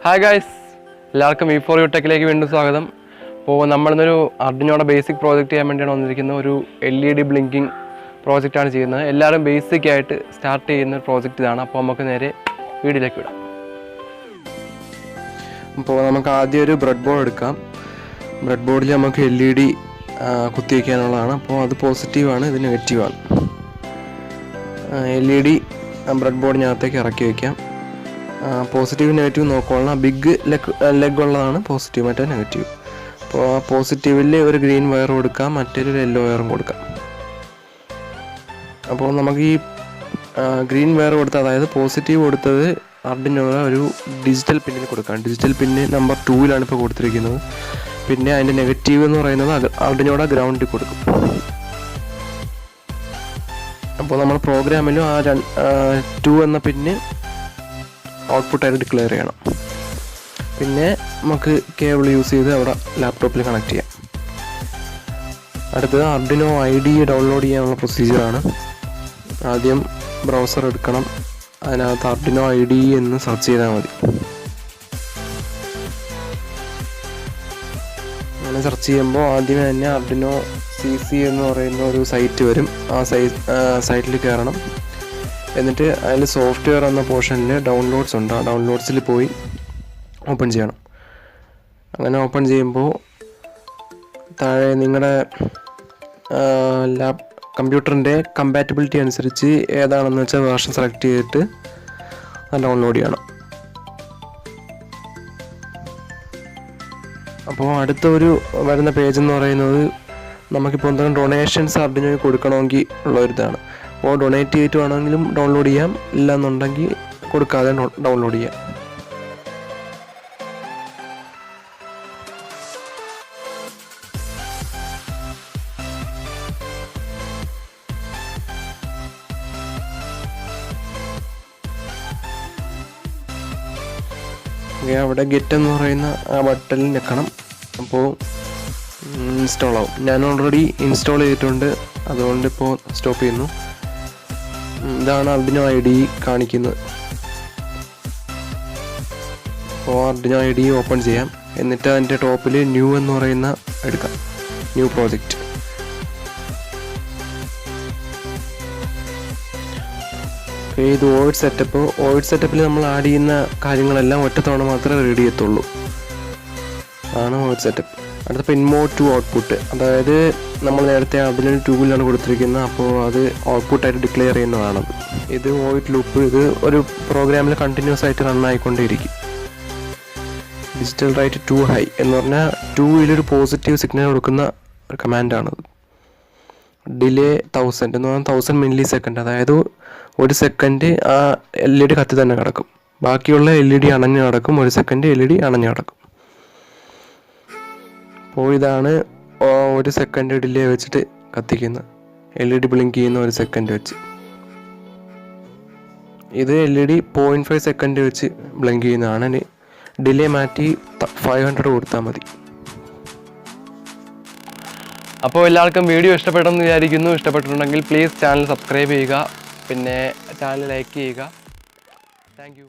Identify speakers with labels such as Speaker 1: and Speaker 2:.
Speaker 1: Hi guys, എല്ലാവർക്കും V4U ടെക്കിലേക്ക് വീണ്ടും സ്വാഗതം. അപ്പോൾ നമ്മളിന്നൊരു അർഡിനോയുടെ ബേസിക് പ്രോജക്റ്റ് ചെയ്യാൻ വേണ്ടിയാണ് വന്നിരിക്കുന്നത്. ഒരു LED ബ്ലിങ്കിങ് പ്രോജക്റ്റാണ് ചെയ്യുന്നത്. എല്ലാവരും ബേസിക് ആയിട്ട് സ്റ്റാർട്ട് ചെയ്യുന്ന പ്രോജക്റ്റ് ഇതാണ്. അപ്പോൾ നമുക്ക് നേരെ വീഡിയോയിലേക്ക് വിടാം. അപ്പോൾ നമുക്ക് ആദ്യം ഒരു ബ്രെഡ് ബോർഡ് എടുക്കാം. ബ്രെഡ് ബോർഡിൽ നമുക്ക് LED കുത്തി വയ്ക്കാനുള്ളതാണ്. അപ്പോൾ അത് പോസിറ്റീവാണ്, ഇത് നെഗറ്റീവാണ്. LED ബ്രെഡ് ബോർഡിനകത്തേക്ക് ഇറക്കി വയ്ക്കാം. പോസിറ്റീവ് നെഗറ്റീവ് നോക്കുകയാണ്. ബിഗ് ലെഗ് ഉള്ളതാണ് പോസിറ്റീവ്, മറ്റേ നെഗറ്റീവ്. അപ്പോൾ ആ പോസിറ്റീവിൽ ഒരു ഗ്രീൻ വയർ കൊടുക്കാം, മറ്റൊരു യെല്ലോ വയറും കൊടുക്കാം. അപ്പോൾ നമുക്ക് ഈ ഗ്രീൻ വയർ കൊടുത്തത്, അതായത് പോസിറ്റീവ് കൊടുത്തത് അർഡിനോയുടെ ഒരു ഡിജിറ്റൽ പിന്നിൽ കൊടുക്കാം. ഡിജിറ്റൽ പിന്ന് നമ്പർ 2 ഇപ്പോൾ കൊടുത്തിരിക്കുന്നത്. പിന്നെ അതിൻ്റെ നെഗറ്റീവ് എന്ന് പറയുന്നത് അർഡിനോയുടെ ഗ്രൗണ്ടിൽ കൊടുക്കും. അപ്പോൾ നമ്മൾ പ്രോഗ്രാമിലും ആ 2 എന്ന പിന്ന് ഔട്ട്പുട്ടായിട്ട് ഡിക്ലെയർ ചെയ്യണം. പിന്നെ നമുക്ക് കേബിൾ യൂസ് ചെയ്ത് അവിടെ ലാപ്ടോപ്പിൽ കണക്ട് ചെയ്യാം. അടുത്തത് അർഡിനോ IDE ഡൗൺലോഡ് ചെയ്യാനുള്ള പ്രൊസീജിയറാണ്. ആദ്യം ബ്രൗസർ എടുക്കണം, അതിനകത്ത് അർഡിനോ IDE എന്ന് സെർച്ച് ചെയ്താൽ മതി. അങ്ങനെ സെർച്ച് ചെയ്യുമ്പോൾ ആദ്യമേ തന്നെ അർഡിനോ CC എന്ന് പറയുന്ന ഒരു സൈറ്റ് വരും. ആ സൈറ്റിൽ കയറണം. എന്നിട്ട് അതിൽ സോഫ്റ്റ്വെയർ എന്ന പോർഷനിൽ ഡൗൺലോഡ്സ് ഉണ്ട്. ആ ഡൗൺലോഡ്സിൽ പോയി ഓപ്പൺ ചെയ്യണം. അങ്ങനെ ഓപ്പൺ ചെയ്യുമ്പോൾ താഴെ നിങ്ങളുടെ കമ്പ്യൂട്ടറിൻ്റെ കമ്പാറ്റബിലിറ്റി അനുസരിച്ച് ഏതാണെന്ന് വെച്ചാൽ വേർഷൻ സെലക്ട് ചെയ്തിട്ട് അത് ഡൗൺലോഡ് ചെയ്യണം. അപ്പോൾ അടുത്ത ഒരു വരുന്ന പേജ് എന്ന് പറയുന്നത് നമുക്കിപ്പോൾ എന്തെങ്കിലും ഡൊണേഷൻസ് അർഡിനോയ്ക്ക് കൊടുക്കണമെങ്കിൽ ഉള്ളൊരിതാണ്. അപ്പോൾ ഡൊണേറ്റ് ചെയ്തിട്ട് വേണമെങ്കിലും ഡൗൺലോഡ് ചെയ്യാം, ഇല്ലെന്നുണ്ടെങ്കിൽ കൊടുക്കാതെ ഡൗൺലോഡ് ചെയ്യാം. അവിടെ ഗെറ്റ് എന്ന് പറയുന്ന ആ ബട്ടണിൽ നിൽക്കണം. അപ്പോൾ ഇൻസ്റ്റാൾ ആവും. ഞാൻ ഓൾറെഡി ഇൻസ്റ്റാൾ ചെയ്തിട്ടുണ്ട്, അതുകൊണ്ട് ഇപ്പോൾ സ്റ്റോപ്പ് ചെയ്യുന്നു. ഇതാണ് അർഡിനോ IDE കാണിക്കുന്നത്. അപ്പോൾ അർഡിനോ IDE ഓപ്പൺ ചെയ്യാം. എന്നിട്ട് അതിൻ്റെ ടോപ്പിൽ ന്യൂ എന്ന് പറയുന്ന എടുക്കാം, ന്യൂ പ്രോജക്റ്റ്. ഇത് ഓയിഡ് സെറ്റപ്പ്. ഓയിഡ് സെറ്റപ്പിൽ നമ്മൾ ആഡ് ചെയ്യുന്ന കാര്യങ്ങളെല്ലാം ഒറ്റ തവണ മാത്രമേ റെഡി ചെയ്യത്തുള്ളൂ. അതാണ് ഓയിഡ് സെറ്റപ്പ്. അടുത്ത ഇൻമോഡ് ടു ഔട്ട്പുട്ട്, അതായത് നമ്മൾ നേരത്തെ അർഡിനോ 2 കൊടുത്തിരിക്കുന്നത്. അപ്പോൾ അത് ഔട്ട്പുട്ടായിട്ട് ഡിക്ലെയർ ചെയ്യുന്നതാണത്. ഇത് വോയിഡ് ലൂപ്പ്. ഇത് ഒരു പ്രോഗ്രാമിൽ കണ്ടിന്യൂസ് ആയിട്ട് റൺ ആയിക്കൊണ്ടേയിരിക്കും. ഡിജിറ്റൽ റൈറ്റ് ടു ഹൈ എന്ന് പറഞ്ഞാൽ 2 പോസിറ്റീവ് സിഗ്നൽ കൊടുക്കുന്ന ഒരു കമാൻഡാണത്. ഡിലേ 1000 എന്ന് പറഞ്ഞാൽ 1000 മില്ലി സെക്കൻഡ്, അതായത് 1 സെക്കൻഡ് ആ LED കത്തി തന്നെ കിടക്കും. ബാക്കിയുള്ള LED അണഞ്ഞു കിടക്കും, 1 സെക്കൻഡ് LED അണഞ്ഞു കിടക്കും. അപ്പോൾ ഇതാണ് 1 സെക്കൻഡ് ഡിലേ വെച്ചിട്ട് കത്തിക്കുന്നത്. LED ബ്ലിങ്ക് ചെയ്യുന്ന 1 സെക്കൻഡ് വെച്ച്. ഇത് LED 0.5 സെക്കൻഡ് വെച്ച് ബ്ലിങ്ക് ചെയ്യുന്നതാണ്. ഡിലേ മാറ്റി 500 കൊടുത്താൽ മതി. അപ്പോൾ എല്ലാവർക്കും വീഡിയോ ഇഷ്ടപ്പെട്ടെന്ന് വിചാരിക്കുന്നു. ഇഷ്ടപ്പെട്ടിട്ടുണ്ടെങ്കിൽ പ്ലീസ് ചാനൽ സബ്സ്ക്രൈബ് ചെയ്യുക, പിന്നെ ചാനൽ ലൈക്ക് ചെയ്യുക. Thank you.